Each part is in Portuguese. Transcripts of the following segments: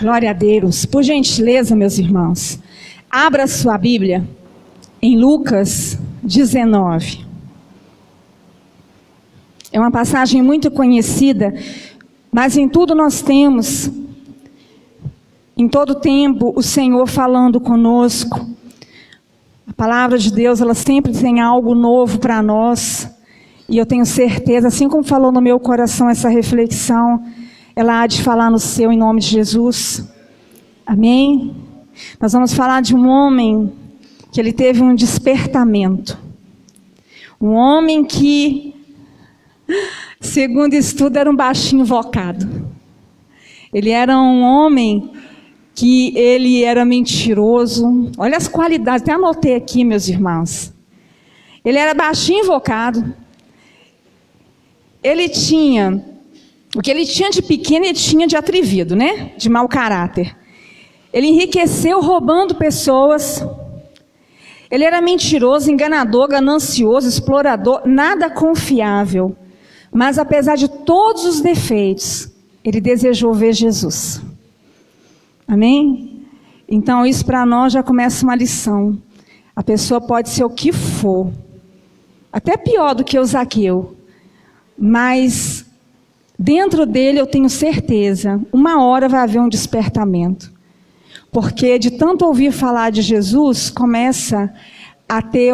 Glória a Deus. Por gentileza, meus irmãos, abra sua Bíblia em Lucas 19. É uma passagem muito conhecida, mas em tudo nós temos, em todo tempo, o Senhor falando conosco. A palavra de Deus, ela sempre tem algo novo para nós. E eu tenho certeza, assim como falou no meu coração essa reflexão, ela há de falar no seu, em nome de Jesus. Amém? Nós vamos falar de um homem que ele teve um despertamento. Um homem que, segundo estudo, era um baixinho invocado. Ele era um homem que ele era mentiroso. Olha as qualidades, até anotei aqui, meus irmãos. Ele era baixinho invocado. Ele tinha, o que ele tinha de pequeno, ele tinha de atrevido, né? De mau caráter. Ele enriqueceu roubando pessoas. Ele era mentiroso, enganador, ganancioso, explorador, nada confiável. Mas apesar de todos os defeitos, ele desejou ver Jesus. Amém? Então isso para nós já começa uma lição. A pessoa pode ser o que for, até pior do que o Zaqueu. Mas dentro dele eu tenho certeza, uma hora vai haver um despertamento. Porque de tanto ouvir falar de Jesus, começa a ter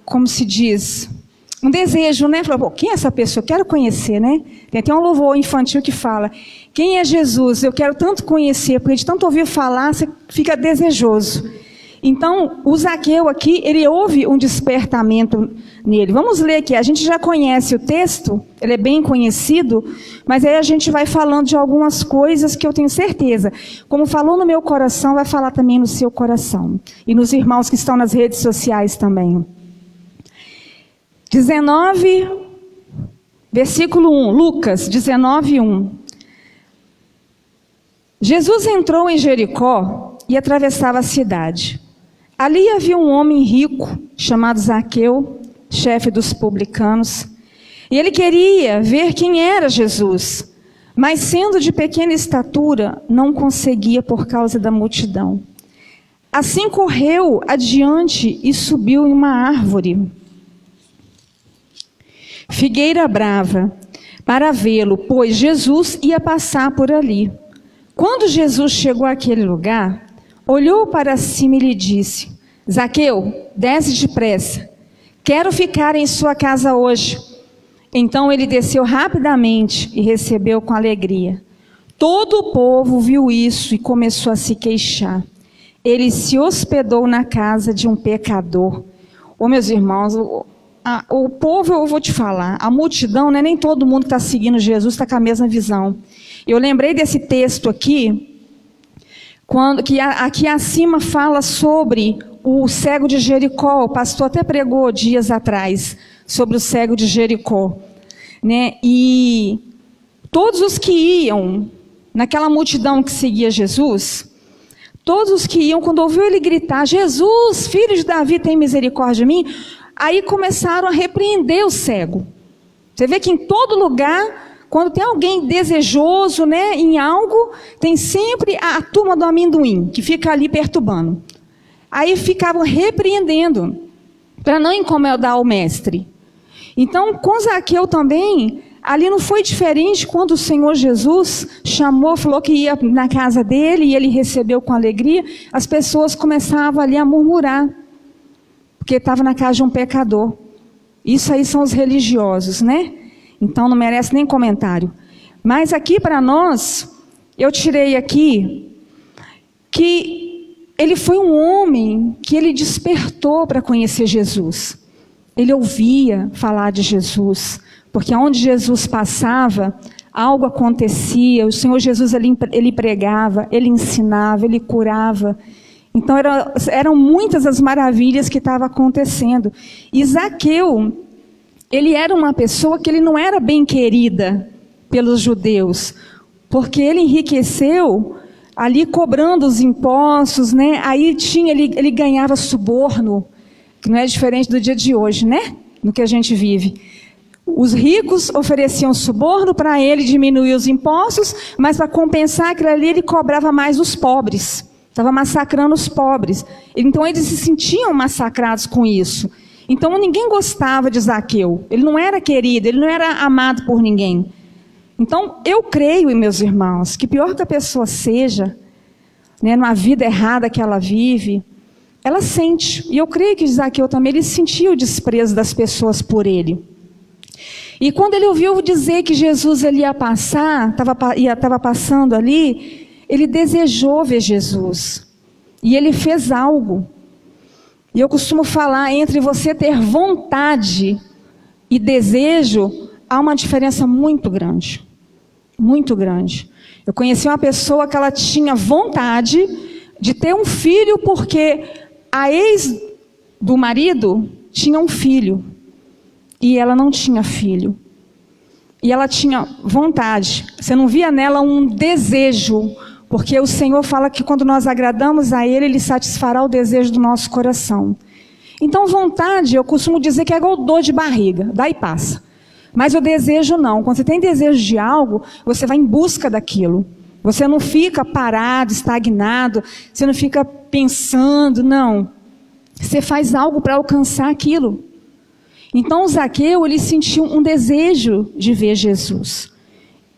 como se diz, um desejo, né? Fala, quem é essa pessoa? Eu quero conhecer, né? Tem até um louvor infantil que fala, quem é Jesus? Eu quero tanto conhecer, porque de tanto ouvir falar, você fica desejoso. Então, o Zaqueu aqui, ele houve um despertamento nele. Vamos ler aqui, a gente já conhece o texto, ele é bem conhecido, mas aí a gente vai falando de algumas coisas que eu tenho certeza. Como falou no meu coração, vai falar também no seu coração. E nos irmãos que estão nas redes sociais também. 19, versículo 1, Lucas 19, 1. Jesus entrou em Jericó e atravessava a cidade. Ali havia um homem rico, chamado Zaqueu, chefe dos publicanos, e ele queria ver quem era Jesus, mas sendo de pequena estatura, não conseguia por causa da multidão. Assim correu adiante e subiu em uma árvore, figueira brava, para vê-lo, pois Jesus ia passar por ali. Quando Jesus chegou àquele lugar, olhou para cima e lhe disse, Zaqueu, desce depressa, quero ficar em sua casa hoje. Então ele desceu rapidamente e recebeu com alegria. Todo o povo viu isso e começou a se queixar. Ele se hospedou na casa de um pecador. Ô meus irmãos, o povo, eu vou te falar, a multidão, né, nem todo mundo que está seguindo Jesus está com a mesma visão. Eu lembrei desse texto aqui, que aqui acima fala sobre o cego de Jericó. O pastor até pregou dias atrás sobre o cego de Jericó, né? E todos os que iam, naquela multidão que seguia Jesus, todos os que iam, quando ouviu ele gritar, Jesus, filho de Davi, tem misericórdia de mim, aí começaram a repreender o cego. Você vê que em todo lugar, quando tem alguém desejoso, né, em algo, tem sempre a turma do amendoim, que fica ali perturbando. Aí ficavam repreendendo, para não incomodar o mestre. Então, com Zaqueu também, ali não foi diferente quando o Senhor Jesus chamou, falou que ia na casa dele, e ele recebeu com alegria, as pessoas começavam ali a murmurar, porque estava na casa de um pecador. Isso aí são os religiosos, né? Então não merece nem comentário. Mas aqui para nós, eu tirei aqui, que ele foi um homem que ele despertou para conhecer Jesus. Ele ouvia falar de Jesus, porque onde Jesus passava, algo acontecia. O Senhor Jesus ele pregava, ele ensinava, ele curava. Então eram muitas as maravilhas que estavam acontecendo. E Zaqueu, ele era uma pessoa que ele não era bem querida pelos judeus, porque ele enriqueceu ali cobrando os impostos, né? Aí ele ganhava suborno, que não é diferente do dia de hoje, né? No que a gente vive. Os ricos ofereciam suborno para ele diminuir os impostos, mas para compensar aquilo ali ele cobrava mais dos pobres. Estava massacrando os pobres. Então eles se sentiam massacrados com isso. Então ninguém gostava de Zaqueu. Ele não era querido, ele não era amado por ninguém. Então eu creio, meus irmãos, que pior que a pessoa seja, né, numa vida errada que ela vive, ela sente. E eu creio que Zaqueu também, ele sentia o desprezo das pessoas por ele. E quando ele ouviu dizer que Jesus ele ia passar, estava passando ali, ele desejou ver Jesus. E ele fez algo. E eu costumo falar, entre você ter vontade e desejo, há uma diferença muito grande. Muito grande. Eu conheci uma pessoa que ela tinha vontade de ter um filho porque a ex do marido tinha um filho. E ela não tinha filho. E ela tinha vontade. Você não via nela um desejo. Porque o Senhor fala que quando nós agradamos a Ele, Ele satisfará o desejo do nosso coração. Então vontade, eu costumo dizer que é igual dor de barriga. Daí passa. Mas o desejo não. Quando você tem desejo de algo, você vai em busca daquilo. Você não fica parado, estagnado. Você não fica pensando, não. Você faz algo para alcançar aquilo. Então Zaqueu, ele sentiu um desejo de ver Jesus.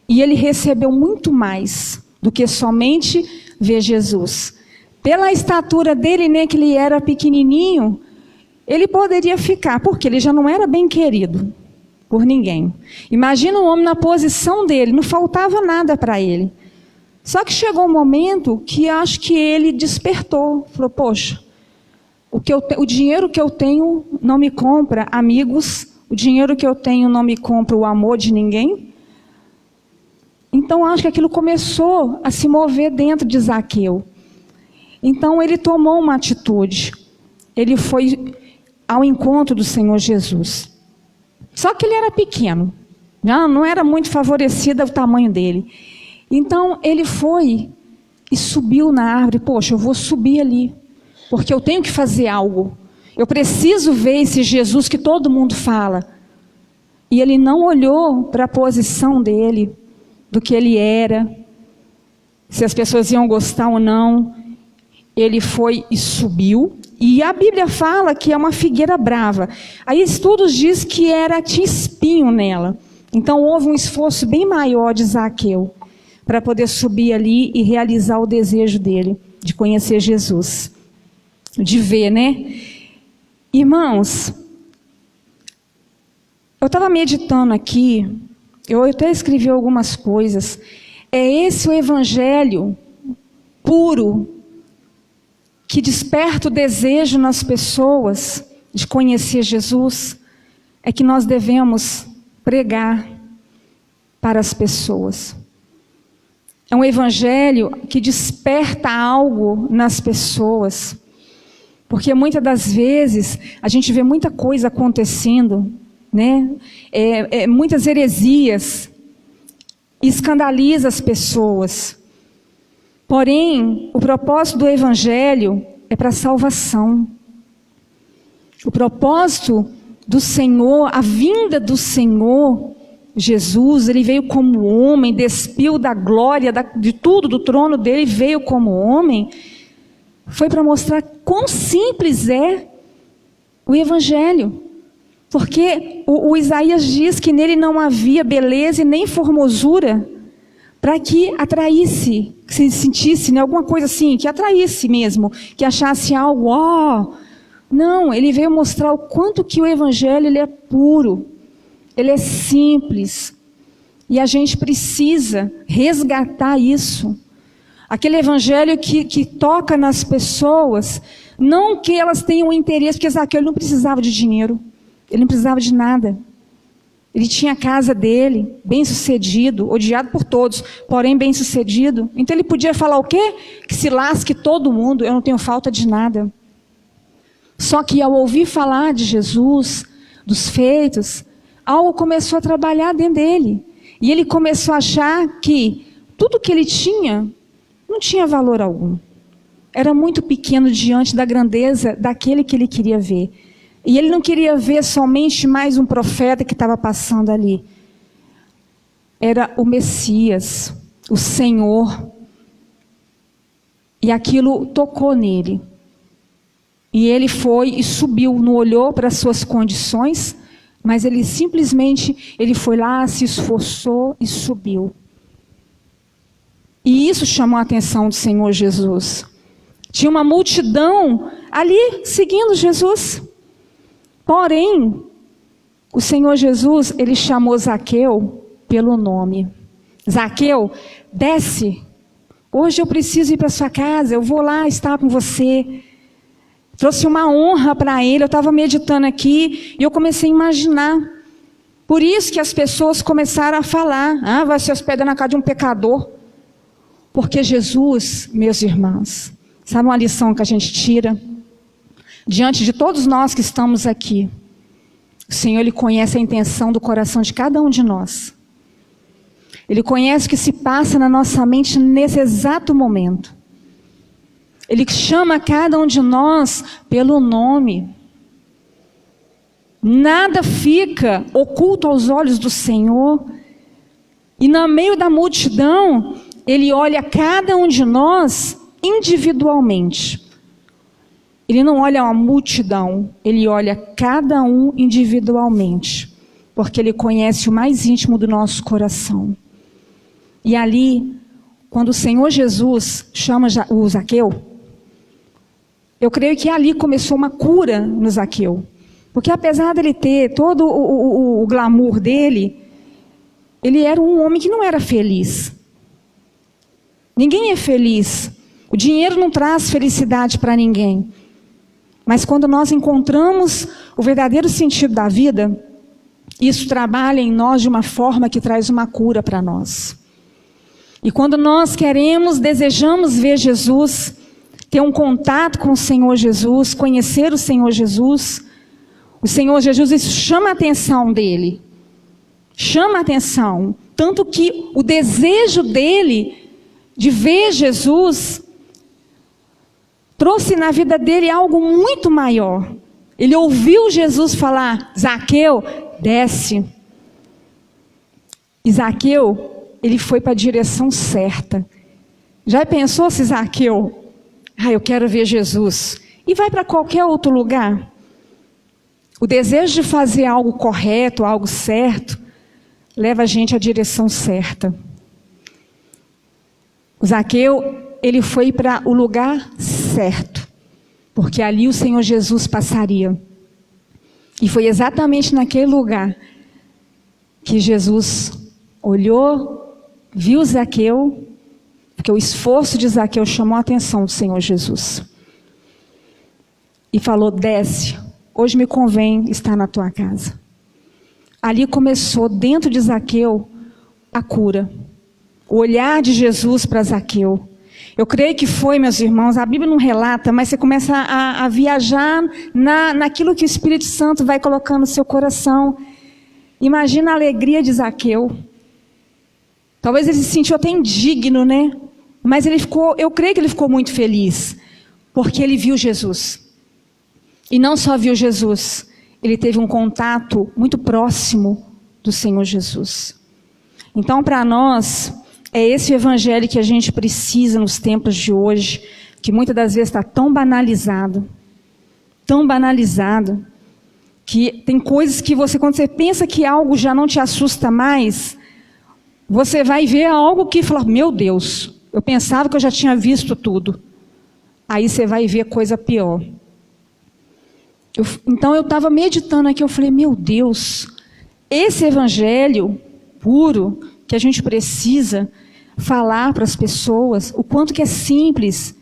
E ele recebeu muito mais do que somente ver Jesus. Pela estatura dele, né, que ele era pequenininho, ele poderia ficar, porque ele já não era bem querido por ninguém. Imagina um homem na posição dele, não faltava nada para ele. Só que chegou um momento que acho que ele despertou, falou, poxa, o dinheiro que eu tenho não me compra amigos, o dinheiro que eu tenho não me compra o amor de ninguém. Então acho que aquilo começou a se mover dentro de Zaqueu. Então ele tomou uma atitude. Ele foi ao encontro do Senhor Jesus. Só que ele era pequeno, não era muito favorecido o tamanho dele. Então ele foi e subiu na árvore. Poxa, eu vou subir ali, porque eu tenho que fazer algo. Eu preciso ver esse Jesus que todo mundo fala. E ele não olhou para a posição dele, do que ele era, se as pessoas iam gostar ou não. Ele foi e subiu. E a Bíblia fala que é uma figueira brava. Aí estudos dizem que tinha espinho nela. Então houve um esforço bem maior de Zaqueu para poder subir ali e realizar o desejo dele de conhecer Jesus. De ver, né? Irmãos, eu estava meditando aqui, eu até escrevi algumas coisas. É esse o evangelho puro, que desperta o desejo nas pessoas de conhecer Jesus, é que nós devemos pregar para as pessoas. É um evangelho que desperta algo nas pessoas. Porque muitas das vezes a gente vê muita coisa acontecendo, né? Muitas heresias, escandaliza as pessoas. Porém, o propósito do evangelho é para a salvação. O propósito do Senhor, a vinda do Senhor Jesus, ele veio como homem, despiu da glória, de tudo, do trono dele, veio como homem. Foi para mostrar quão simples é o evangelho. Porque o Isaías diz que nele não havia beleza e nem formosura para que atraísse, que se sentisse, né, alguma coisa assim, que atraísse mesmo, que achasse algo, Não, ele veio mostrar o quanto que o evangelho ele é puro, ele é simples. E a gente precisa resgatar isso. Aquele evangelho que toca nas pessoas, não que elas tenham interesse, porque Zaqueu não precisava de dinheiro, ele não precisava de nada. Ele tinha a casa dele, bem sucedido, odiado por todos, porém bem sucedido. Então ele podia falar o quê? Que se lasque todo mundo, eu não tenho falta de nada. Só que ao ouvir falar de Jesus, dos feitos, algo começou a trabalhar dentro dele. E ele começou a achar que tudo que ele tinha não tinha valor algum. Era muito pequeno diante da grandeza daquele que ele queria ver. E ele não queria ver somente mais um profeta que estava passando ali. Era o Messias, o Senhor. E aquilo tocou nele. E ele foi e subiu, não olhou para as suas condições, mas ele simplesmente, ele foi lá, se esforçou e subiu. E isso chamou a atenção do Senhor Jesus. Tinha uma multidão ali seguindo Jesus. Porém, o Senhor Jesus, ele chamou Zaqueu pelo nome. Zaqueu, desce. Hoje eu preciso ir para sua casa, eu vou lá estar com você. Trouxe uma honra para ele. Eu estava meditando aqui e eu comecei a imaginar. Por isso que as pessoas começaram a falar: ah, vai se hospedar na casa de um pecador. Porque Jesus, meus irmãos, sabe uma lição que a gente tira? Diante de todos nós que estamos aqui, o Senhor, Ele conhece a intenção do coração de cada um de nós. Ele conhece o que se passa na nossa mente nesse exato momento. Ele chama cada um de nós pelo nome. Nada fica oculto aos olhos do Senhor. E no meio da multidão, Ele olha cada um de nós individualmente. Ele não olha a multidão, Ele olha cada um individualmente. Porque Ele conhece o mais íntimo do nosso coração. E ali, quando o Senhor Jesus chama o Zaqueu, eu creio que ali começou uma cura no Zaqueu. Porque apesar dele ter todo o glamour dele, ele era um homem que não era feliz. Ninguém é feliz. O dinheiro não traz felicidade para ninguém. Mas quando nós encontramos o verdadeiro sentido da vida, isso trabalha em nós de uma forma que traz uma cura para nós. E quando nós queremos, desejamos ver Jesus, ter um contato com o Senhor Jesus, conhecer o Senhor Jesus, isso chama a atenção dele. Chama a atenção. Tanto que o desejo dele de ver Jesus trouxe na vida dele algo muito maior. Ele ouviu Jesus falar: Zaqueu, desce. E Zaqueu, ele foi para a direção certa. Já pensou se Zaqueu, eu quero ver Jesus, e vai para qualquer outro lugar? O desejo de fazer algo correto, algo certo, leva a gente à direção certa. O Zaqueu, ele foi para o lugar certo, porque ali o Senhor Jesus passaria. E foi exatamente naquele lugar que Jesus olhou, viu Zaqueu, porque o esforço de Zaqueu chamou a atenção do Senhor Jesus. E falou: desce, hoje me convém estar na tua casa. Ali começou dentro de Zaqueu a cura. O olhar de Jesus para Zaqueu. Eu creio que foi, meus irmãos, a Bíblia não relata, mas você começa a viajar naquilo que o Espírito Santo vai colocando no seu coração. Imagina a alegria de Zaqueu. Talvez ele se sentiu até indigno, né? Mas eu creio que ele ficou muito feliz, porque ele viu Jesus. E não só viu Jesus, ele teve um contato muito próximo do Senhor Jesus. Então, para nós, é esse evangelho que a gente precisa nos tempos de hoje, que muitas das vezes está tão banalizado, que tem coisas que quando você pensa que algo já não te assusta mais, você vai ver algo que fala: meu Deus, eu pensava que eu já tinha visto tudo. Aí você vai ver coisa pior. Então eu estava meditando aqui, eu falei: meu Deus, esse evangelho puro que a gente precisa falar para as pessoas, o quanto que é simples.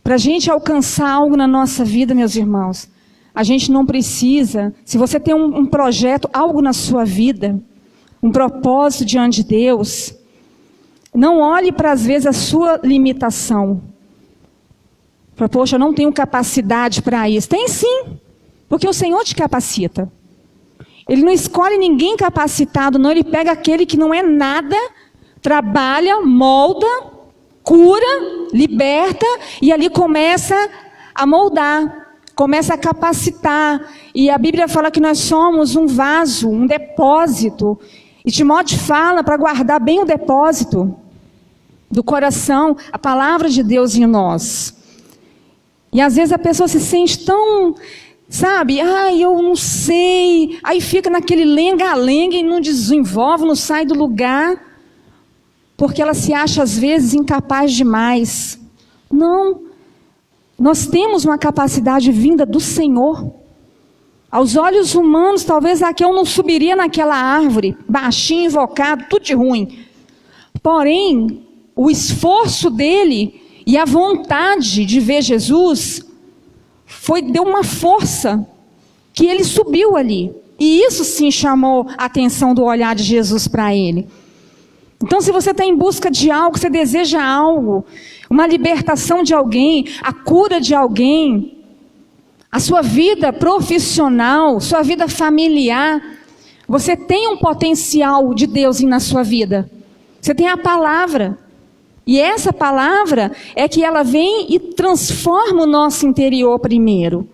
Para a gente alcançar algo na nossa vida, meus irmãos, a gente não precisa, se você tem um projeto, algo na sua vida, um propósito diante de Deus, não olhe para, às vezes, a sua limitação. Poxa, eu não tenho capacidade para isso. Tem sim, porque o Senhor te capacita. Ele não escolhe ninguém capacitado, não. Ele pega aquele que não é nada, trabalha, molda, cura, liberta, e ali começa a moldar, começa a capacitar. E a Bíblia fala que nós somos um vaso, um depósito. E Timóteo fala para guardar bem o depósito do coração, a palavra de Deus em nós. E às vezes a pessoa se sente tão, sabe, eu não sei. Aí fica naquele lenga-lenga e não desenvolve, não sai do lugar. Porque ela se acha às vezes incapaz demais. Não. Nós temos uma capacidade vinda do Senhor. Aos olhos humanos, talvez Zaqueu não subiria naquela árvore, baixinho, invocado, tudo de ruim. Porém, o esforço dele e a vontade de ver Jesus deu uma força que ele subiu ali. E isso sim chamou a atenção do olhar de Jesus para ele. Então, se você está em busca de algo, você deseja algo, uma libertação de alguém, a cura de alguém, a sua vida profissional, sua vida familiar, você tem um potencial de Deus na sua vida. Você tem a palavra. E essa palavra é que ela vem e transforma o nosso interior primeiro.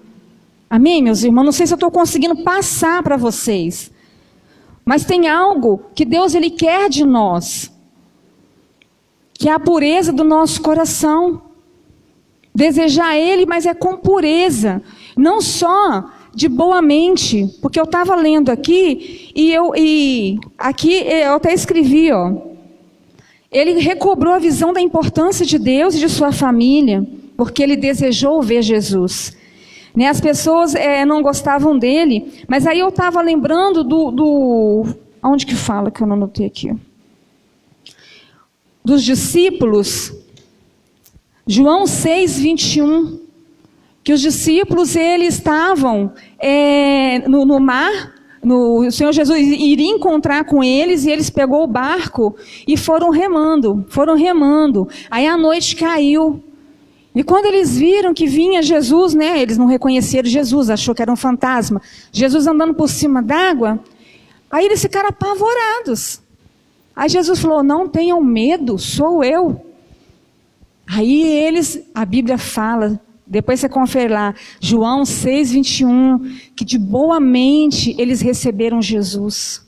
Amém, meus irmãos? Não sei se eu estou conseguindo passar para vocês. Mas tem algo que Deus ele quer de nós. Que é a pureza do nosso coração. Desejar Ele, mas é com pureza. Não só de boa mente. Porque eu estava lendo aqui, e aqui eu até escrevi, Ele recobrou a visão da importância de Deus e de sua família, porque ele desejou ver Jesus. As pessoas não gostavam dele, mas aí eu estava lembrando onde que fala, que eu não anotei aqui? Dos discípulos, João 6, 21, que os discípulos eles estavam no mar, o Senhor Jesus iria encontrar com eles, e eles pegou o barco e foram remando. Aí a noite caiu. E quando eles viram que vinha Jesus, eles não reconheceram Jesus, achou que era um fantasma. Jesus andando por cima d'água, aí eles ficaram apavorados. Aí Jesus falou, não tenham medo, sou eu. Aí a Bíblia fala, depois você confere lá, João 6, 21, que de boa mente eles receberam Jesus.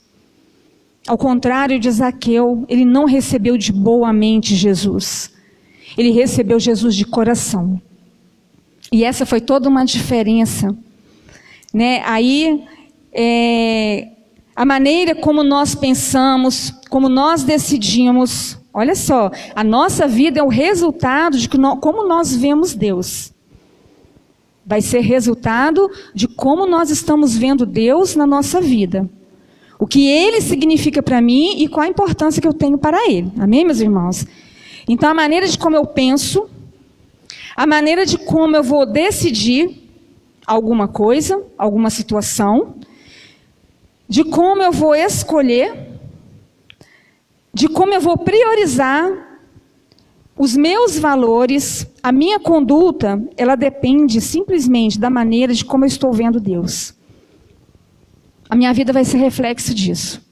Ao contrário de Zaqueu, ele não recebeu de boa mente Jesus. Ele recebeu Jesus de coração. E essa foi toda uma diferença. Aí, a maneira como nós pensamos, como nós decidimos, olha só, a nossa vida é o resultado de como nós vemos Deus. Vai ser resultado de como nós estamos vendo Deus na nossa vida. O que Ele significa para mim e qual a importância que eu tenho para Ele. Amém, meus irmãos? Então, a maneira de como eu penso, a maneira de como eu vou decidir alguma coisa, alguma situação, de como eu vou escolher, de como eu vou priorizar os meus valores, a minha conduta, ela depende simplesmente da maneira de como eu estou vendo Deus. A minha vida vai ser reflexo disso.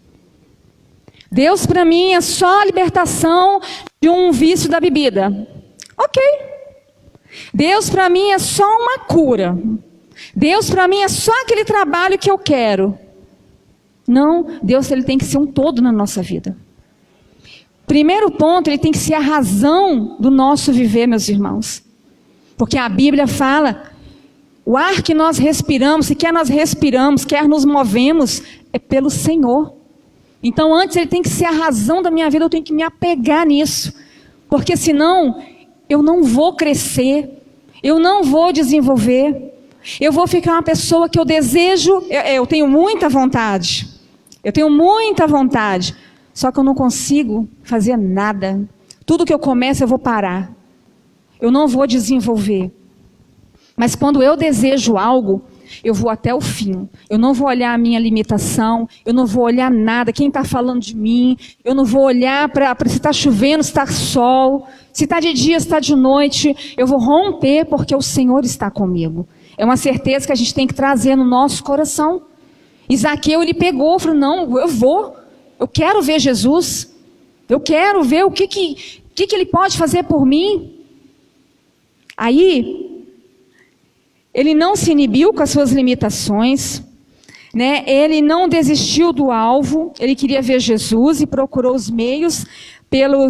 Deus para mim é só a libertação de um vício da bebida. Ok. Deus para mim é só uma cura. Deus para mim é só aquele trabalho que eu quero. Não, Deus ele tem que ser um todo na nossa vida. Primeiro ponto, ele tem que ser a razão do nosso viver, meus irmãos. Porque a Bíblia fala, o ar que nós respiramos, se quer nós respiramos, quer nos movemos, é pelo Senhor. Então antes ele tem que ser a razão da minha vida, eu tenho que me apegar nisso. Porque senão, eu não vou crescer, eu não vou desenvolver. Eu vou ficar uma pessoa que eu desejo, eu tenho muita vontade. Só que eu não consigo fazer nada. Tudo que eu começo eu vou parar. Eu não vou desenvolver. Mas quando eu desejo algo, eu vou até o fim. Eu não vou olhar a minha limitação, eu não vou olhar nada, quem está falando de mim. Eu não vou olhar para se está chovendo, se está sol, se está de dia, se está de noite. Eu vou romper porque o Senhor está comigo. É uma certeza que a gente tem que trazer no nosso coração. E Zaqueu, ele pegou, falou, não, eu quero ver Jesus, eu quero ver o que ele pode fazer por mim. Aí, ele não se inibiu com as suas limitações, né? Ele não desistiu do alvo, ele queria ver Jesus e procurou os meios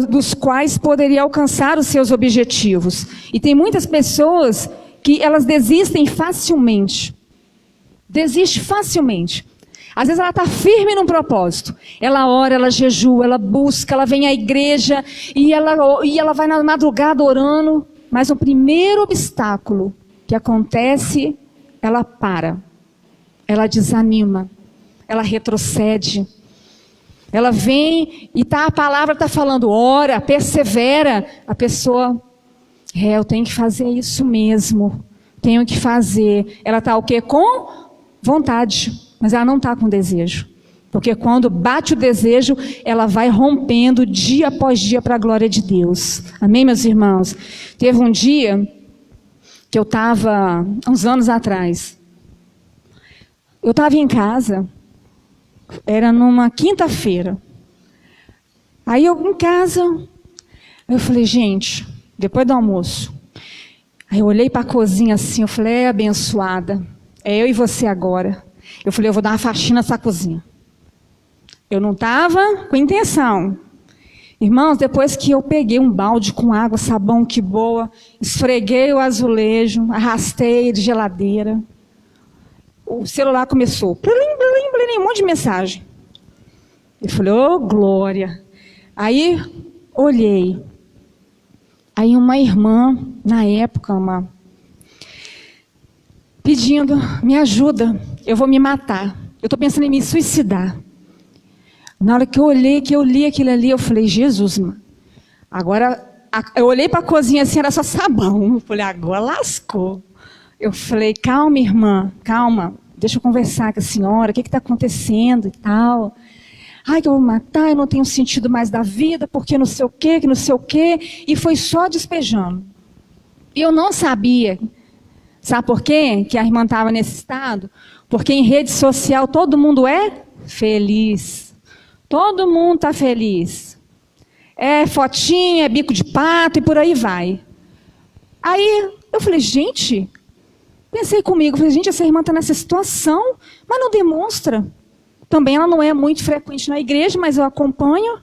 dos quais poderia alcançar os seus objetivos. E tem muitas pessoas que elas desistem facilmente. Desiste facilmente. Às vezes ela está firme num propósito. Ela ora, ela jejua, ela busca, ela vem à igreja e ela vai na madrugada orando. Mas o primeiro obstáculo que acontece, ela para. Ela desanima. Ela retrocede. Ela vem e a palavra está falando, ora, persevera. A pessoa, eu tenho que fazer isso mesmo. Tenho que fazer. Ela está o quê? Com vontade. Mas ela não está com desejo. Porque quando bate o desejo, ela vai rompendo dia após dia para a glória de Deus. Amém, meus irmãos? Teve um dia que eu estava, uns anos atrás, eu estava em casa, era numa quinta-feira. Aí eu em casa, eu falei, gente, depois do almoço, aí eu olhei para a cozinha assim, eu falei, abençoada, é eu e você agora. Eu falei, eu vou dar uma faxina nessa cozinha. Eu não estava com intenção. Irmãos, depois que eu peguei um balde com água, sabão, que boa, esfreguei o azulejo, arrastei de geladeira, o celular começou, um monte de mensagem. Eu falei, glória. Aí, olhei. Aí uma irmã, na época, pedindo, me ajuda, eu vou me matar. Eu estou pensando em me suicidar. Na hora que eu li aquilo ali, eu falei, Jesus, mano. Agora, eu olhei para a cozinha assim, era só sabão. Eu falei, agora lascou. Eu falei, calma, irmã, calma. Deixa eu conversar com a senhora, o que está acontecendo e tal. Ai, que eu vou matar, eu não tenho sentido mais da vida, porque não sei o quê, que não sei o quê. E foi só despejando. E eu não sabia. Sabe por quê? Que a irmã estava nesse estado? Porque em rede social todo mundo é feliz. Todo mundo está feliz. É fotinha, é bico de pato e por aí vai. Aí eu falei, gente, pensei comigo, falei, gente, essa irmã está nessa situação, mas não demonstra. Também ela não é muito frequente na igreja, mas eu acompanho,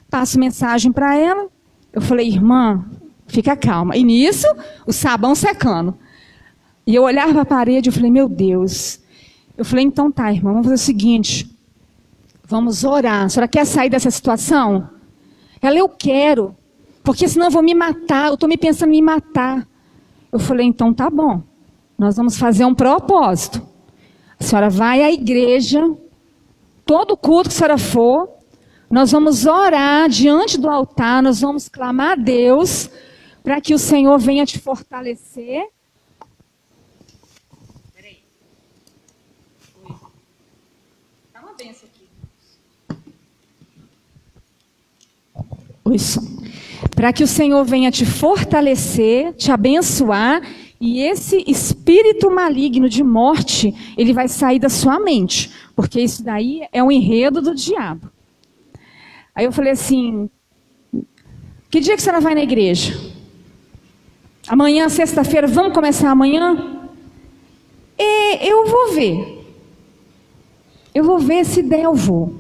passo mensagem para ela. Eu falei, irmã, fica calma. E nisso, o sabão secando. E eu olhava para a parede, eu falei, meu Deus. Eu falei, então tá, irmã, vamos fazer o seguinte, vamos orar. A senhora quer sair dessa situação? Ela, eu quero, porque senão eu vou me matar, eu estou me pensando em me matar. Eu falei, então tá bom, nós vamos fazer um propósito. A senhora vai à igreja, todo culto que a senhora for, nós vamos orar diante do altar, nós vamos clamar a Deus, para que o Senhor venha te fortalecer. Peraí. Dá uma benção aqui. Isso. Para que o Senhor venha te fortalecer, te abençoar, e esse espírito maligno de morte, ele vai sair da sua mente, porque isso daí é um enredo do diabo. Aí eu falei assim, que dia que a senhora vai na igreja? Amanhã, sexta-feira, vamos começar amanhã? Eu vou ver. Eu vou ver, se der eu vou.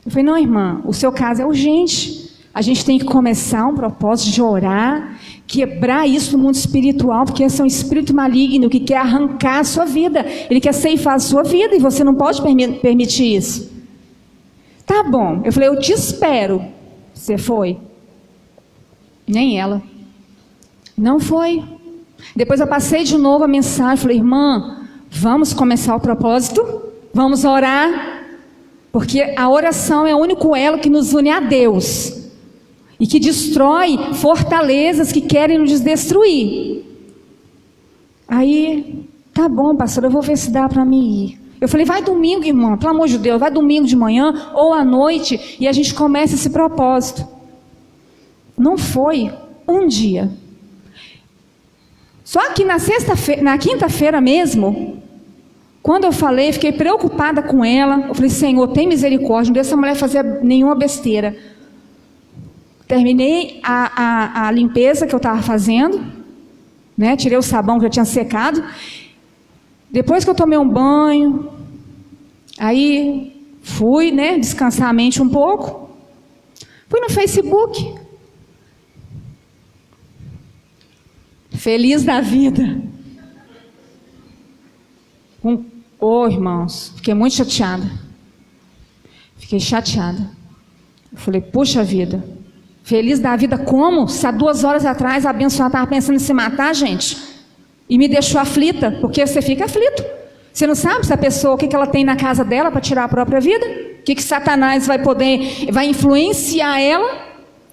Eu falei, não, irmã, o seu caso é urgente. A gente tem que começar um propósito de orar, quebrar isso no mundo espiritual, porque esse é um espírito maligno que quer arrancar a sua vida. Ele quer ceifar a sua vida e você não pode permitir isso. Tá bom. Eu falei, eu te espero. Você foi? Nem ela. Não foi. Depois eu passei de novo a mensagem, falei, irmã, vamos começar o propósito? Vamos orar? Porque a oração é o único elo que nos une a Deus. E que destrói fortalezas que querem nos destruir. Aí, tá bom, pastor, eu vou ver se dá para mim ir. Eu falei, vai domingo, irmã, pelo amor de Deus, vai domingo de manhã ou à noite e a gente começa esse propósito. Não foi um dia. Só que na quinta-feira mesmo, quando eu falei, fiquei preocupada com ela. Eu falei, Senhor, tem misericórdia, não deixa essa mulher fazer nenhuma besteira. Terminei a limpeza que eu estava fazendo, né? Tirei o sabão que já tinha secado. Depois que eu tomei um banho, aí fui, né, descansar a mente um pouco. Fui no Facebook. Feliz da vida. Irmãos, fiquei muito chateada. Fiquei chateada. Eu falei, puxa vida. Feliz da vida como? Se há 2 horas atrás a abençoada estava pensando em se matar, gente. E me deixou aflita, porque você fica aflito. Você não sabe se a pessoa, o que ela tem na casa dela para tirar a própria vida? O que Satanás vai influenciar ela?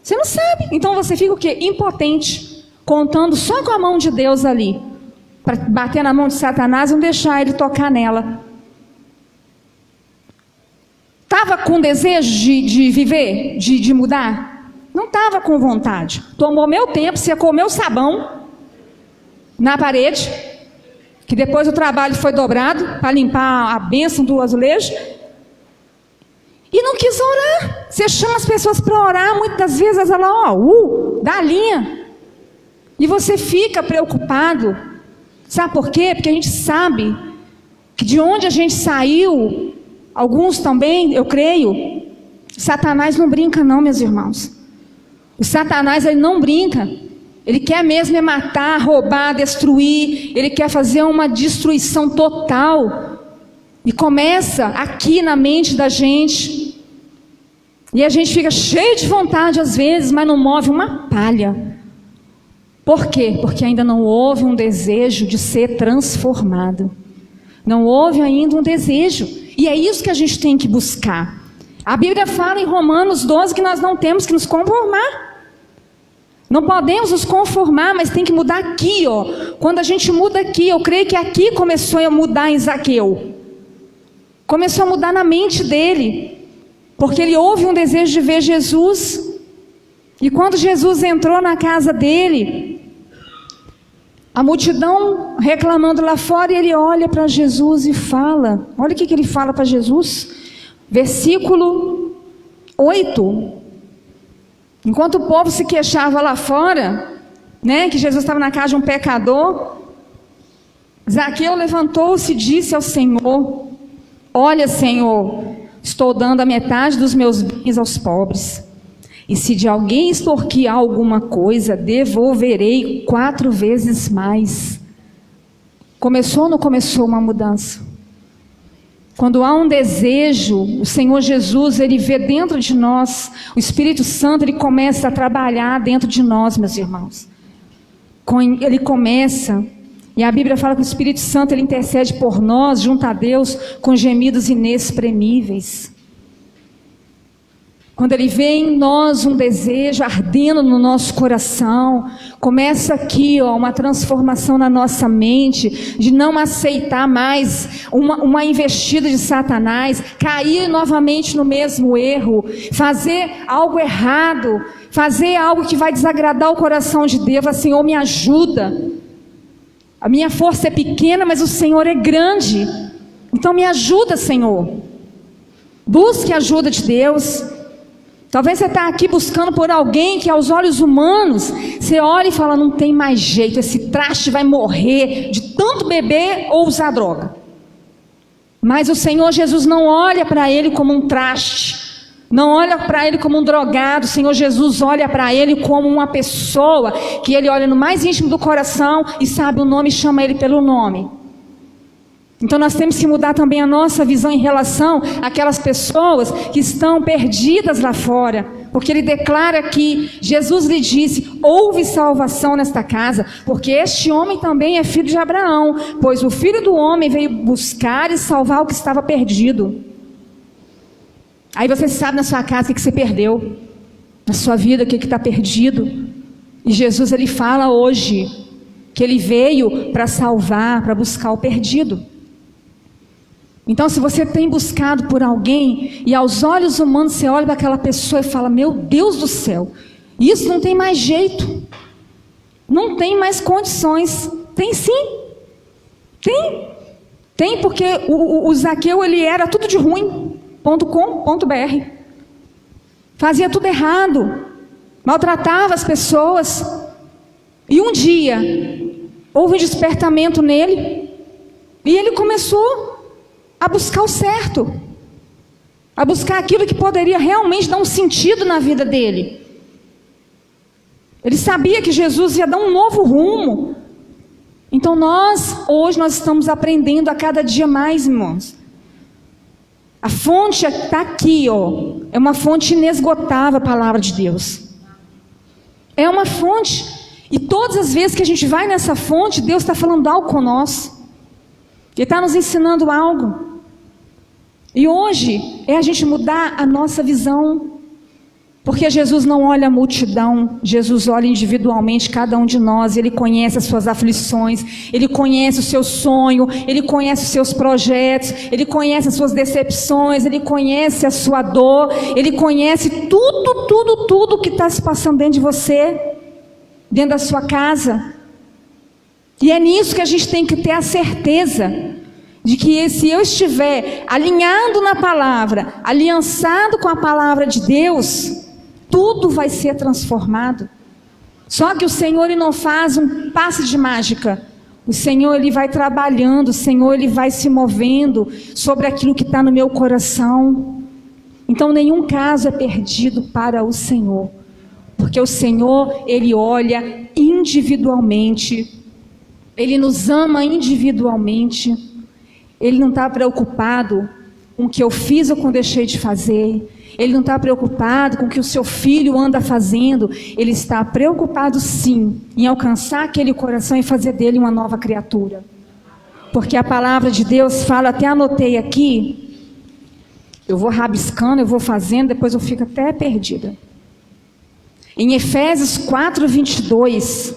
Você não sabe. Então você fica o quê? Impotente. Contando só com a mão de Deus ali. Para bater na mão de Satanás e não deixar ele tocar nela. Estava com desejo de viver? De mudar? Não estava com vontade. Tomou meu tempo, secou meu sabão na parede, que depois o trabalho foi dobrado para limpar a bênção do azulejo, e não quis orar. Você chama as pessoas para orar, muitas das vezes ela dá a linha, e você fica preocupado. Sabe por quê? Porque a gente sabe que de onde a gente saiu, alguns também, eu creio, Satanás não brinca não, meus irmãos. O Satanás, ele não brinca. Ele quer mesmo matar, roubar, destruir. Ele quer fazer uma destruição total. E começa aqui na mente da gente. E a gente fica cheio de vontade às vezes, mas não move uma palha. Por quê? Porque ainda não houve um desejo de ser transformado. Não houve ainda um desejo. E é isso que a gente tem que buscar. A Bíblia fala em Romanos 12 que nós não temos que nos conformar. Não podemos nos conformar, mas tem que mudar aqui, ó. Quando a gente muda aqui, eu creio que aqui começou a mudar em Zaqueu. Começou a mudar na mente dele. Porque ele houve um desejo de ver Jesus. E quando Jesus entrou na casa dele, a multidão reclamando lá fora, e ele olha para Jesus e fala. Olha o que ele fala para Jesus. Versículo 8. Enquanto o povo se queixava lá fora, né, que Jesus estava na casa de um pecador, Zaqueu levantou-se e disse ao Senhor: olha, Senhor, estou dando a metade dos meus bens aos pobres. E se de alguém extorquir alguma coisa, devolverei 4 vezes mais. Começou ou não começou uma mudança? Quando há um desejo, o Senhor Jesus, ele vê dentro de nós, o Espírito Santo, ele começa a trabalhar dentro de nós, meus irmãos. Ele começa, e a Bíblia fala que o Espírito Santo, ele intercede por nós, junto a Deus, com gemidos inexprimíveis. Quando ele vê em nós um desejo ardendo no nosso coração, começa aqui, ó, uma transformação na nossa mente, de não aceitar mais uma investida de Satanás, cair novamente no mesmo erro, fazer algo errado, fazer algo que vai desagradar o coração de Deus. Senhor, me ajuda. A minha força é pequena, mas o Senhor é grande. Então me ajuda, Senhor. Busque a ajuda de Deus. Talvez você está aqui buscando por alguém que aos olhos humanos, você olha e fala, não tem mais jeito, esse traste vai morrer de tanto beber ou usar droga. Mas o Senhor Jesus não olha para ele como um traste, não olha para ele como um drogado. O Senhor Jesus olha para ele como uma pessoa, que ele olha no mais íntimo do coração e sabe o nome e chama ele pelo nome. Então nós temos que mudar também a nossa visão em relação àquelas pessoas que estão perdidas lá fora. Porque ele declara que Jesus lhe disse, houve salvação nesta casa, porque este homem também é filho de Abraão, pois o Filho do Homem veio buscar e salvar o que estava perdido. Aí você sabe na sua casa o que você perdeu, na sua vida o que está perdido. E Jesus, ele fala hoje que ele veio para salvar, para buscar o perdido. Então, se você tem buscado por alguém e aos olhos humanos você olha para aquela pessoa e fala, meu Deus do céu, isso não tem mais jeito, não tem mais condições. Tem sim, tem porque o Zaqueu, ele era tudo de ruim, .com.br, fazia tudo errado, maltratava as pessoas. E um dia houve um despertamento nele, e ele começou a buscar o certo, a buscar aquilo que poderia realmente dar um sentido na vida dele. Ele sabia que Jesus ia dar um novo rumo. Então hoje nós estamos aprendendo a cada dia mais, irmãos. A fonte está aqui, ó. É uma fonte inesgotável, a palavra de Deus. É uma fonte. E todas as vezes que a gente vai nessa fonte, Deus está falando algo conosco. Ele está nos ensinando algo. E hoje é a gente mudar a nossa visão. Porque Jesus não olha a multidão, Jesus olha individualmente cada um de nós. Ele conhece as suas aflições, Ele conhece o seu sonho, Ele conhece os seus projetos, Ele conhece as suas decepções, Ele conhece a sua dor, Ele conhece tudo que está se passando dentro de você, dentro da sua casa. E é nisso que a gente tem que ter a certeza de que se eu estiver alinhado na palavra, aliançado com a palavra de Deus, tudo vai ser transformado. Só que o Senhor, Ele não faz um passe de mágica. O Senhor, Ele vai trabalhando, o Senhor, Ele vai se movendo sobre aquilo que está no meu coração. Então nenhum caso é perdido para o Senhor, porque o Senhor, Ele olha individualmente, Ele nos ama individualmente. Ele não está preocupado com o que eu fiz ou com o que deixei de fazer. Ele não está preocupado com o que o seu filho anda fazendo. Ele está preocupado sim em alcançar aquele coração e fazer dele uma nova criatura. Porque a palavra de Deus fala, até anotei aqui, eu vou rabiscando, eu vou fazendo, depois eu fico até perdida. Em Efésios 4:22,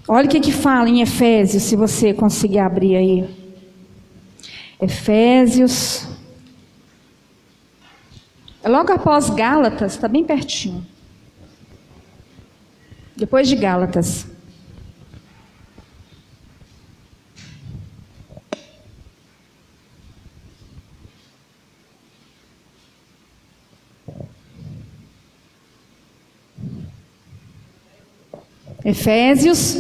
olha o que fala em Efésios, se você conseguir abrir aí. Efésios, é logo após Gálatas, está bem pertinho. Depois de Gálatas. Efésios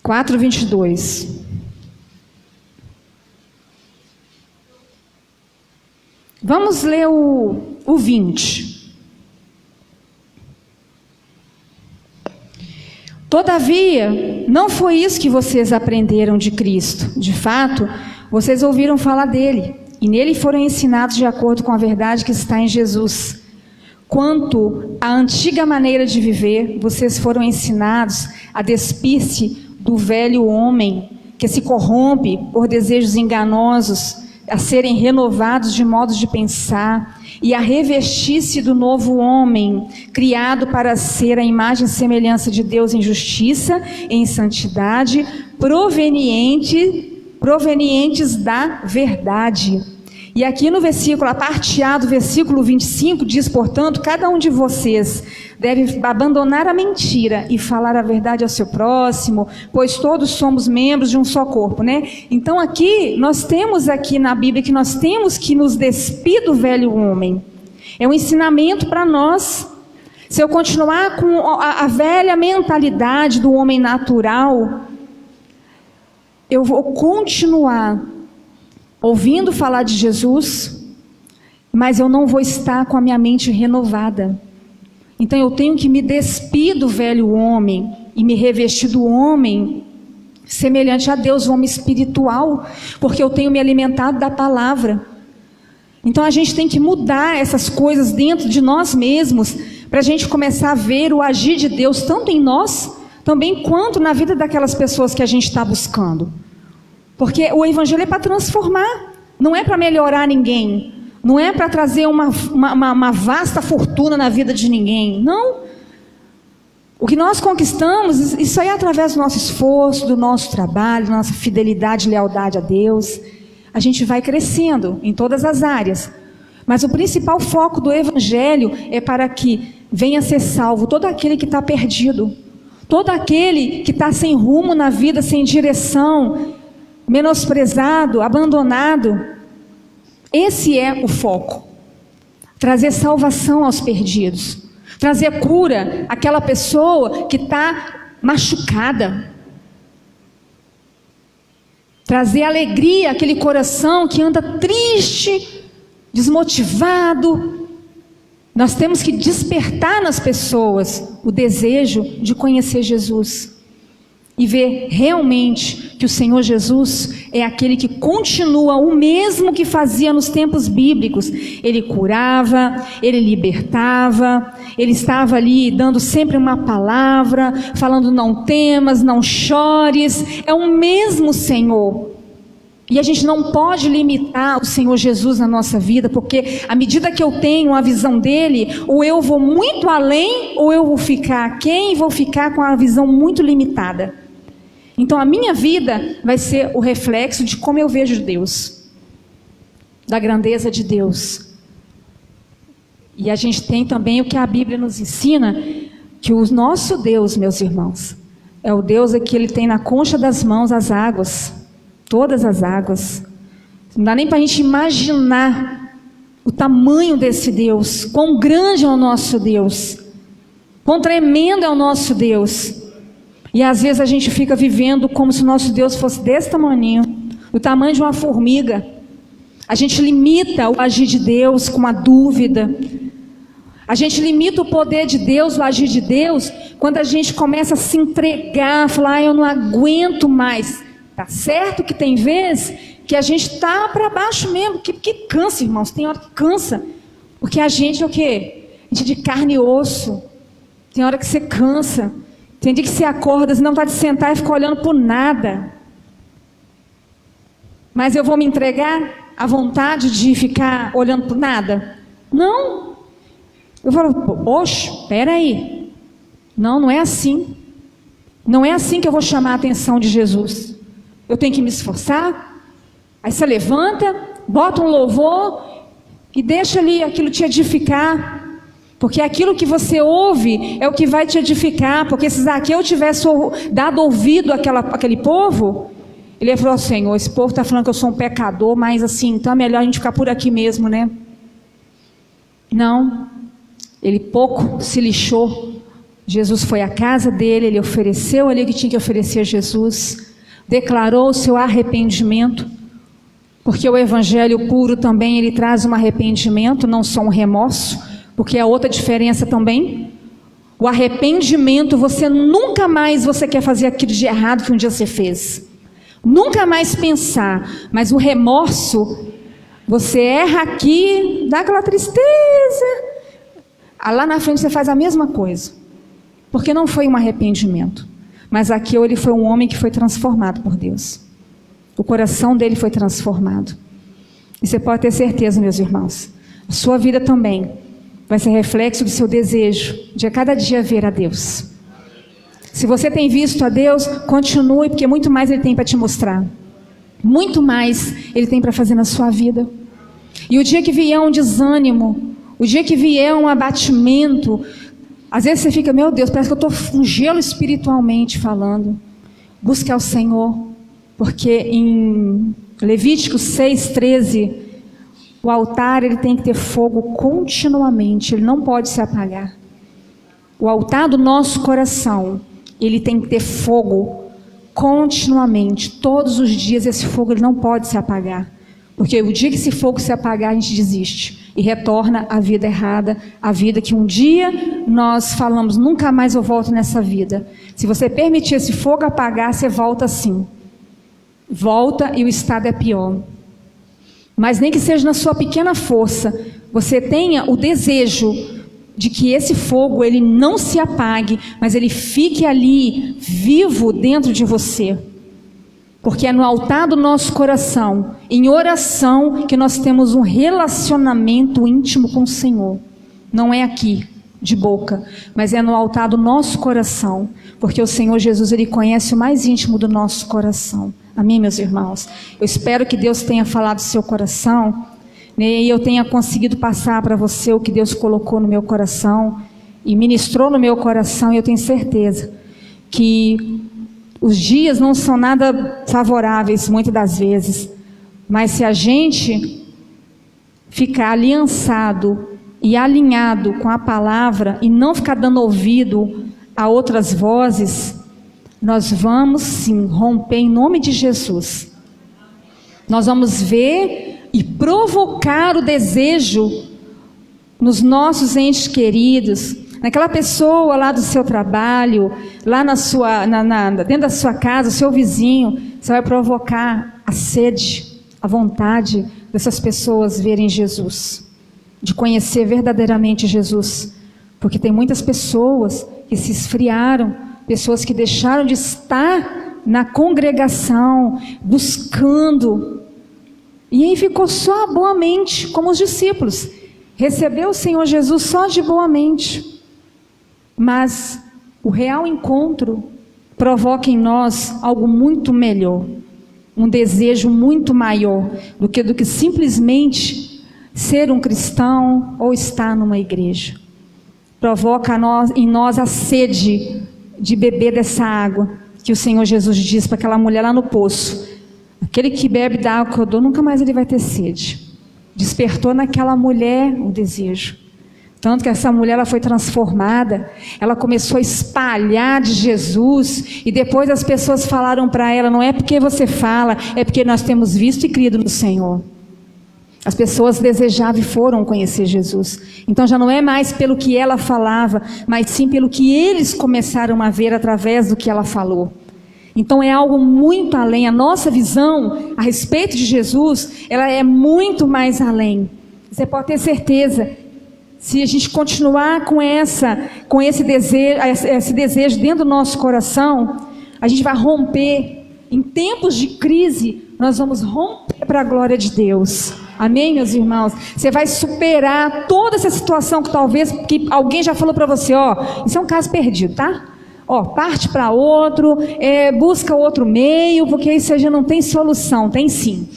4:22. Vamos ler o 20. Todavia, não foi isso que vocês aprenderam de Cristo. De fato, vocês ouviram falar dele, e nele foram ensinados de acordo com a verdade que está em Jesus. Quanto à antiga maneira de viver, vocês foram ensinados a despir-se do velho homem, que se corrompe por desejos enganosos, a serem renovados de modos de pensar, e a revestir-se do novo homem, criado para ser a imagem e semelhança de Deus em justiça e em santidade, provenientes da verdade. E aqui no versículo, a parte A do versículo 25, diz, portanto, cada um de vocês deve abandonar a mentira e falar a verdade ao seu próximo, pois todos somos membros de um só corpo, né? Então aqui, nós temos aqui na Bíblia que nós temos que nos despir do velho homem. É um ensinamento para nós. Se eu continuar com a velha mentalidade do homem natural, eu vou continuar ouvindo falar de Jesus, mas eu não vou estar com a minha mente renovada. Então eu tenho que me despir do velho homem e me revestir do homem semelhante a Deus, o homem espiritual, porque eu tenho me alimentado da palavra. Então a gente tem que mudar essas coisas dentro de nós mesmos, para a gente começar a ver o agir de Deus, tanto em nós, também quanto na vida daquelas pessoas que a gente está buscando. Porque o evangelho é para transformar, não é para melhorar ninguém, não é para trazer uma vasta fortuna na vida de ninguém, não. O que nós conquistamos, isso aí é através do nosso esforço, do nosso trabalho, da nossa fidelidade e lealdade a Deus. A gente vai crescendo em todas as áreas, mas o principal foco do evangelho é para que venha ser salvo todo aquele que está perdido, todo aquele que está sem rumo na vida, sem direção, menosprezado, abandonado. Esse é o foco. Trazer salvação aos perdidos. Trazer cura àquela pessoa que está machucada. Trazer alegria àquele coração que anda triste, desmotivado. Nós temos que despertar nas pessoas o desejo de conhecer Jesus e ver realmente que o Senhor Jesus é aquele que continua o mesmo que fazia nos tempos bíblicos. Ele curava, ele libertava, ele estava ali dando sempre uma palavra, falando não temas, não chores. É o mesmo Senhor. E a gente não pode limitar o Senhor Jesus na nossa vida, porque à medida que eu tenho a visão dele, ou eu vou muito além, ou eu vou ficar aquém e vou ficar com a visão muito limitada. Então a minha vida vai ser o reflexo de como eu vejo Deus, da grandeza de Deus. E a gente tem também o que a Bíblia nos ensina, que o nosso Deus, meus irmãos, é o Deus que ele tem na concha das mãos as águas, todas as águas. Não dá nem para a gente imaginar o tamanho desse Deus, quão grande é o nosso Deus, quão tremendo é o nosso Deus. E às vezes a gente fica vivendo como se o nosso Deus fosse desse tamanho, do tamanho de uma formiga. A gente limita o agir de Deus com a dúvida. A gente limita o poder de Deus, o agir de Deus, quando a gente começa a se entregar, falar, eu não aguento mais. Tá certo que tem vezes que a gente está para baixo mesmo, que cansa, irmãos, tem hora que cansa. Porque a gente é o quê? A gente é de carne e osso. Tem hora que você cansa. Tem dia que você acorda, você não está de sentar e ficar olhando por nada. Mas eu vou me entregar à vontade de ficar olhando por nada? Não. Eu falo, oxe, espera aí. Não é assim. Não é assim que eu vou chamar a atenção de Jesus. Eu tenho que me esforçar. Aí você levanta, bota um louvor e deixa ali aquilo te edificar. Porque aquilo que você ouve é o que vai te edificar. Porque se Zaqueu tivesse dado ouvido àquele povo, ele ia falar, Senhor, esse povo está falando que eu sou um pecador, mas assim, então é melhor a gente ficar por aqui mesmo, né? Não, ele pouco se lixou. Jesus foi à casa dele, ele ofereceu ali o que tinha que oferecer a Jesus, declarou o seu arrependimento, porque o evangelho puro também, ele traz um arrependimento, não só um remorso, porque é outra diferença também. O arrependimento, você nunca mais você quer fazer aquilo de errado que um dia você fez, nunca mais pensar. Mas o remorso, você erra aqui, dá aquela tristeza, lá na frente você faz a mesma coisa, porque não foi um arrependimento. Mas aqui ele foi um homem que foi transformado por Deus, o coração dele foi transformado. E você pode ter certeza, meus irmãos, a sua vida também vai ser reflexo do seu desejo de a cada dia ver a Deus. Se você tem visto a Deus, continue, porque muito mais ele tem para te mostrar, muito mais ele tem para fazer na sua vida. E o dia que vier um desânimo, o dia que vier um abatimento, às vezes você fica, meu Deus, parece que eu estou um gelo espiritualmente falando. Busque ao Senhor, porque em Levítico 6:13, o altar ele tem que ter fogo continuamente, ele não pode se apagar. O altar do nosso coração, ele tem que ter fogo continuamente, todos os dias. Esse fogo ele não pode se apagar, porque o dia que esse fogo se apagar, a gente desiste e retorna à vida errada, a vida que um dia nós falamos, nunca mais eu volto nessa vida. Se você permitir esse fogo apagar, você volta sim, volta e o estado é pior. Mas nem que seja na sua pequena força, você tenha o desejo de que esse fogo ele não se apague, mas ele fique ali vivo dentro de você. Porque é no altar do nosso coração, em oração, que nós temos um relacionamento íntimo com o Senhor. Não é aqui, de boca, mas é no altar do nosso coração, porque o Senhor Jesus ele conhece o mais íntimo do nosso coração. Amém, meus irmãos? Eu espero que Deus tenha falado do seu coração, né, e eu tenha conseguido passar para você o que Deus colocou no meu coração e ministrou no meu coração. E eu tenho certeza que os dias não são nada favoráveis muitas das vezes, mas se a gente ficar aliançado e alinhado com a palavra e não ficar dando ouvido a outras vozes, nós vamos sim romper em nome de Jesus. Nós vamos ver e provocar o desejo nos nossos entes queridos, naquela pessoa lá do seu trabalho, lá dentro da sua casa, seu vizinho. Você vai provocar a sede, a vontade dessas pessoas verem Jesus, de conhecer verdadeiramente Jesus, porque tem muitas pessoas que se esfriaram, pessoas que deixaram de estar na congregação, buscando, e aí ficou só a boa mente, como os discípulos, recebeu o Senhor Jesus só de boa mente, mas o real encontro provoca em nós algo muito melhor, um desejo muito maior do que simplesmente ser um cristão ou estar numa igreja. Provoca em nós a sede de beber dessa água que o Senhor Jesus diz para aquela mulher lá no poço: aquele que bebe da água que eu dou, nunca mais ele vai ter sede. Despertou naquela mulher o desejo. Tanto que essa mulher, ela foi transformada, ela começou a espalhar de Jesus, e depois as pessoas falaram para ela: não é porque você fala, é porque nós temos visto e crido no Senhor. As pessoas desejavam e foram conhecer Jesus. Então já não é mais pelo que ela falava, mas sim pelo que eles começaram a ver através do que ela falou. Então é algo muito além. A nossa visão a respeito de Jesus, ela é muito mais além. Você pode ter certeza, se a gente continuar com esse desejo dentro do nosso coração, a gente vai romper. Em tempos de crise, nós vamos romper para a glória de Deus. Amém, meus irmãos? Você vai superar toda essa situação que talvez que alguém já falou para você: ó, isso é um caso perdido, tá? Ó, parte para outro, busca outro meio, porque isso já não tem solução. Tem sim.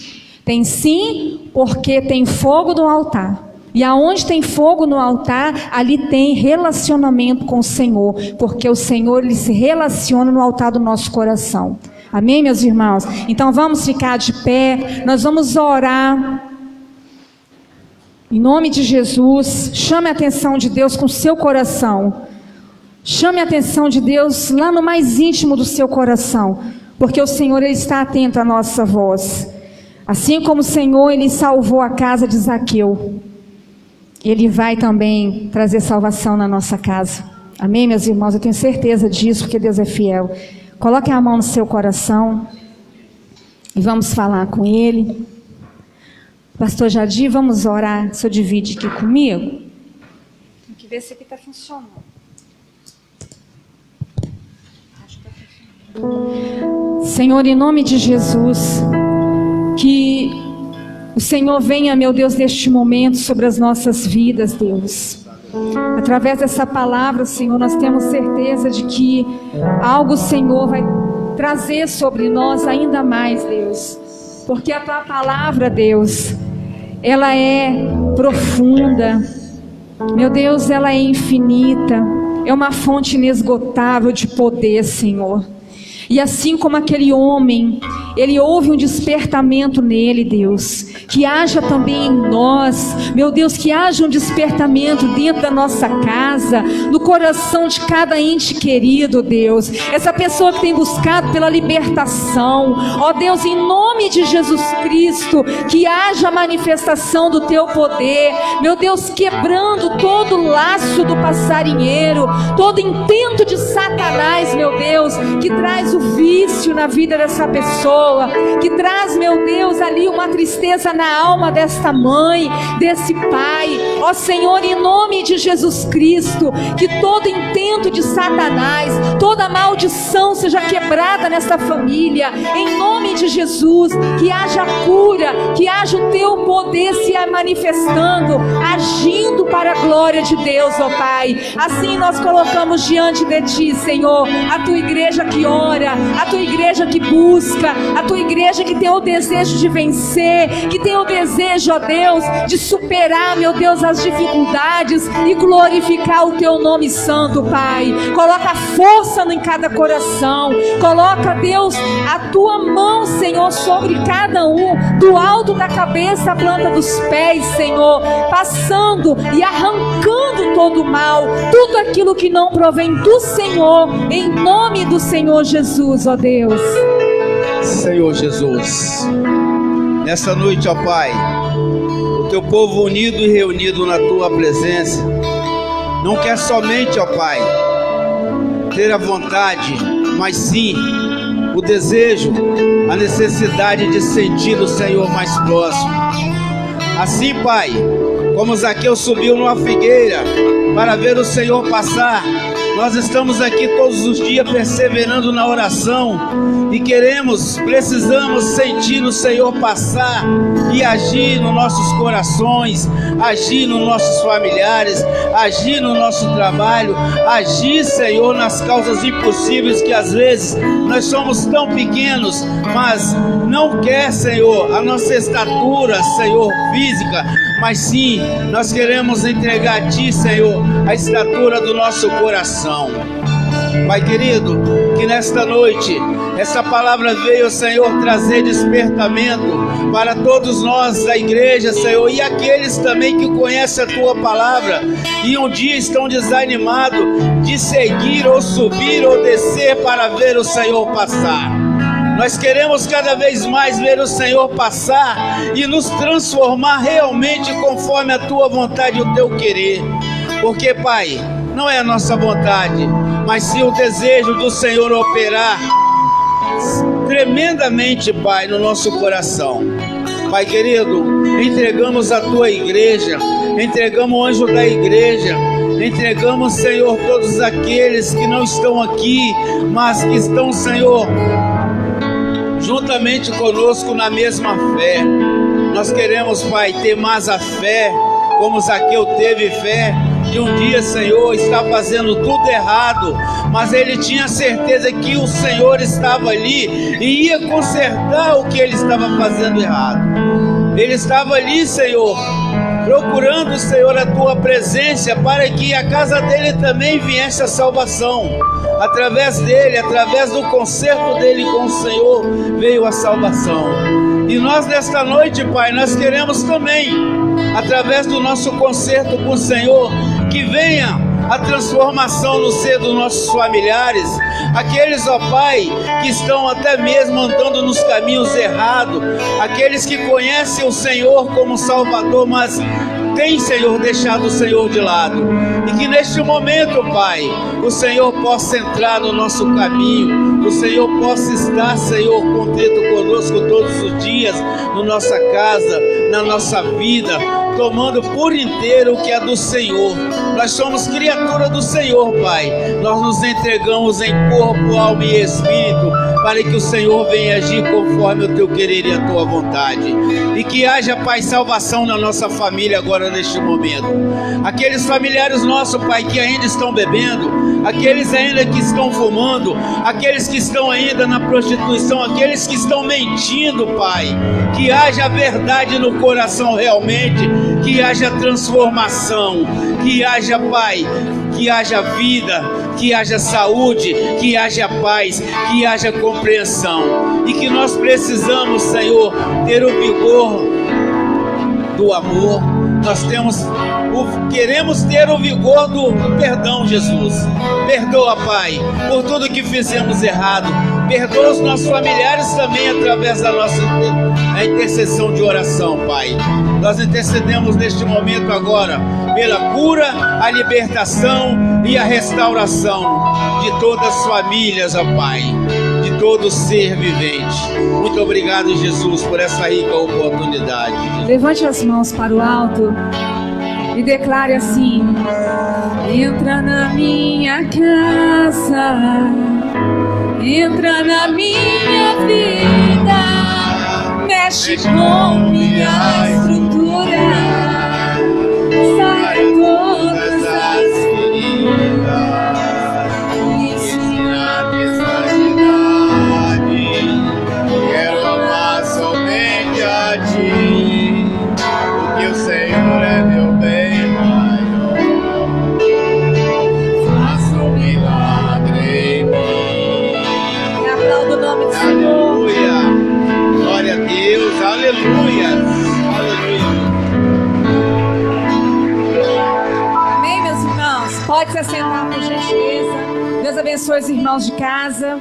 Tem sim, porque tem fogo no altar. E aonde tem fogo no altar, ali tem relacionamento com o Senhor, porque o Senhor, ele se relaciona no altar do nosso coração. Amém, meus irmãos? Então vamos ficar de pé, nós vamos orar. Em nome de Jesus, chame a atenção de Deus com o seu coração. Chame a atenção de Deus lá no mais íntimo do seu coração, porque o Senhor, ele está atento à nossa voz. Assim como o Senhor, ele salvou a casa de Zaqueu, ele vai também trazer salvação na nossa casa. Amém, meus irmãos? Eu tenho certeza disso, porque Deus é fiel. Coloque a mão no seu coração e vamos falar com Ele. Pastor Jadir, vamos orar. O senhor divide aqui comigo? Tem que ver se aqui está funcionando. Senhor, em nome de Jesus, que o Senhor venha, meu Deus, neste momento sobre as nossas vidas, Deus. Através dessa palavra, Senhor, nós temos certeza de que algo o Senhor vai trazer sobre nós ainda mais, Deus. Porque a Tua palavra, Deus, ela é profunda, meu Deus, ela é infinita, é uma fonte inesgotável de poder, Senhor. E assim como aquele homem, ele houve um despertamento nele, Deus, que haja também em nós, meu Deus, que haja um despertamento dentro da nossa casa, no coração de cada ente querido, Deus, essa pessoa que tem buscado pela libertação, ó Deus, em nome de Jesus Cristo, que haja manifestação do Teu poder, meu Deus, quebrando todo o laço do passarinheiro, todo intento de Satanás, meu Deus, que traz o vício na vida dessa pessoa, que traz, meu Deus, ali uma tristeza na alma desta mãe, desse pai, ó Senhor, em nome de Jesus Cristo, que todo intento de Satanás, toda maldição seja quebrada nesta família, em nome de Jesus, que haja cura, que haja o Teu poder se manifestando, agindo para a glória de Deus, ó Pai. Assim nós colocamos diante de Ti, Senhor, a Tua igreja que ora, a Tua igreja que busca, a Tua igreja que tem o desejo de vencer, que tem o desejo, ó Deus, de superar, meu Deus, as dificuldades e glorificar o Teu nome santo, Pai. Coloca força em cada coração, coloca, Deus, a Tua mão, Senhor, sobre cada um, do alto da cabeça à planta dos pés, Senhor. passando e arrancando todo o mal, tudo aquilo que não provém do Senhor, em nome do Senhor Jesus, ó Deus. Senhor Jesus, nessa noite, ó Pai, o teu povo unido e reunido na tua presença, não quer somente, ó Pai, ter a vontade, mas sim o desejo, a necessidade de sentir o Senhor mais próximo. Assim, Pai, como Zaqueu subiu numa figueira para ver o Senhor passar, nós estamos aqui todos os dias perseverando na oração e precisamos sentir o Senhor passar e agir nos nossos corações, agir nos nossos familiares, agir no nosso trabalho, agir, Senhor, nas causas impossíveis que às vezes nós somos tão pequenos, mas não quer, Senhor, a nossa estatura, Senhor, física, mas sim, nós queremos entregar a Ti, Senhor, a estatura do nosso coração. Pai querido, que nesta noite, essa palavra veio, Senhor, trazer despertamento para todos nós da igreja, Senhor, e aqueles também que conhecem a Tua palavra e um dia estão desanimados de seguir ou subir ou descer para ver o Senhor passar. Nós queremos cada vez mais ver o Senhor passar e nos transformar realmente conforme a Tua vontade e o Teu querer. Porque, Pai, não é a nossa vontade, mas sim o desejo do Senhor operar tremendamente, Pai, no nosso coração. Pai querido, entregamos a Tua igreja, entregamos o anjo da igreja, entregamos, Senhor, todos aqueles que não estão aqui, mas que estão, Senhor, juntamente conosco na mesma fé. Nós queremos, Pai, ter mais a fé, como Zaqueu teve fé, de um dia, Senhor, está fazendo tudo errado, mas ele tinha certeza que o Senhor estava ali e ia consertar o que ele estava fazendo errado. Ele estava ali, Senhor, procurando, Senhor, a Tua presença para que a casa dele também viesse a salvação. Através dele, através do conserto dele com o Senhor, veio a salvação. E nós nesta noite, Pai, nós queremos também, através do nosso conserto com o Senhor, que venha a transformação no ser dos nossos familiares, aqueles, ó Pai, que estão até mesmo andando nos caminhos errados, aqueles que conhecem o Senhor como Salvador, mas tem, Senhor, deixado o Senhor de lado, e que neste momento, Pai, o Senhor possa entrar no nosso caminho, o Senhor possa estar, Senhor, contento conosco todos os dias, na nossa casa, na nossa vida, tomando por inteiro o que é do Senhor. Nós somos criatura do Senhor, Pai. Nós nos entregamos em corpo, alma e espírito para que o Senhor venha agir conforme o Teu querer e a Tua vontade. E que haja, Pai, salvação na nossa família agora neste momento. Aqueles familiares nossos, Pai, que ainda estão bebendo, aqueles ainda que estão fumando, aqueles que estão ainda na prostituição, aqueles que estão mentindo, Pai, que haja verdade no coração realmente, que haja transformação, que haja, Pai, que haja vida, que haja saúde, que haja paz, que haja compreensão. E que nós precisamos, Senhor, ter o vigor do amor. Nós queremos ter o vigor do perdão, Jesus. Perdoa, Pai, por tudo que fizemos errado. Perdoa os nossos familiares também através da nossa intercessão de oração, Pai. Nós intercedemos neste momento agora pela cura, a libertação e a restauração de todas as famílias, ó Pai, de todo ser vivente. Muito obrigado, Jesus, por essa rica oportunidade. Levante as mãos para o alto e declare assim: entra na minha casa, entra na minha vida, mexe com minha estrutura, sai todas as feridas, ensina a desagradade. Quero amar somente a Ti, porque o Senhor é meu bem maior. Faça um milagre em mim. Aplauda o nome do Senhor. Aleluia. Glória a Deus. Aleluia. Aleluia. Pode se assentar, por gentileza. Deus abençoe os irmãos de casa.